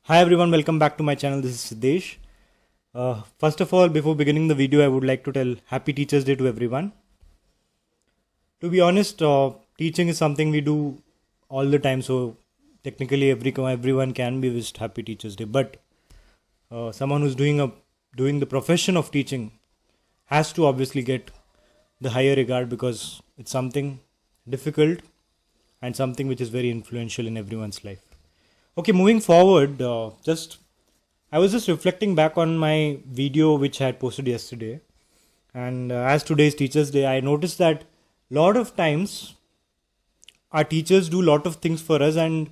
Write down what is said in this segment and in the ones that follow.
Hi everyone, welcome back to my channel. This is Siddesh. First of all, before beginning the video, I would like to tell Happy Teachers Day to everyone. To be honest, teaching is something we do all the time, so technically everyone can be wished Happy Teachers Day. But someone who's doing the profession of teaching has to obviously get the higher regard because it's something difficult and something which is very influential in everyone's life. Okay, moving forward, I was just reflecting back on my video which I had posted yesterday, and as today is Teachers Day, I noticed that lot of times our teachers do lot of things for us and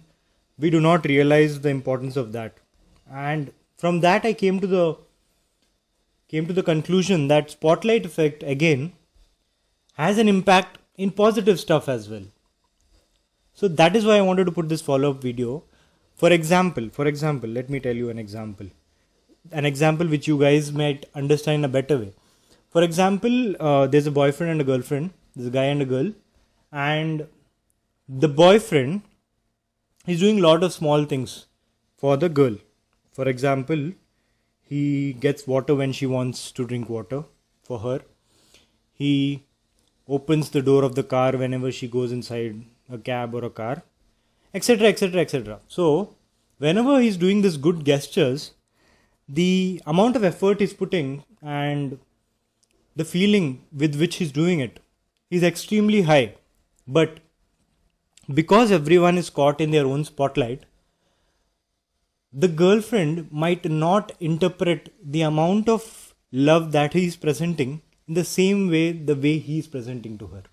we do not realize the importance of that. And from that I came to the conclusion that spotlight effect again has an impact in positive stuff as well. So that is why I wanted to put this follow-up video. For example, let me tell you an example which you guys might understand in a better way. For example, there's a boyfriend and a girlfriend, there's a guy and a girl, and the boyfriend is doing a lot of small things for the girl. For example, he gets water when she wants to drink water for her. He opens the door of the car whenever she goes inside a cab or a car, etc, etc, etc. So whenever he's doing these good gestures, the amount of effort he's putting and the feeling with which he's doing it is extremely high. But because everyone is caught in their own spotlight, the girlfriend might not interpret the amount of love that he is presenting in the same way the way he is presenting to her.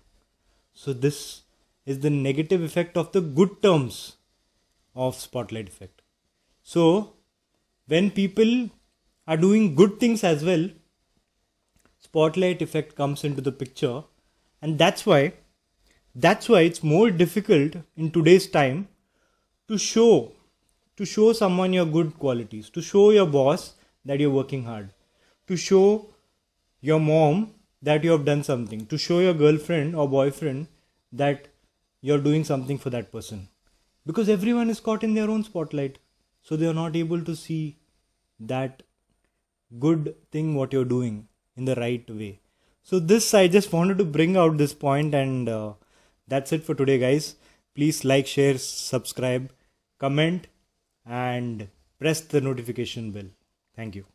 So this is the negative effect of the good terms of spotlight effect. So when people are doing good things as well, spotlight effect comes into the picture, and that's why it's more difficult in today's time to show someone your good qualities, to show your boss that you're working hard, to show your mom that you have done something, to show your girlfriend or boyfriend that you're doing something for that person, because everyone is caught in their own spotlight, so they are not able to see that good thing what you're doing in the right way. So this, I just wanted to bring out this point, and that's it for today, guys. Please like, share, subscribe, comment, and press the notification bell. Thank you.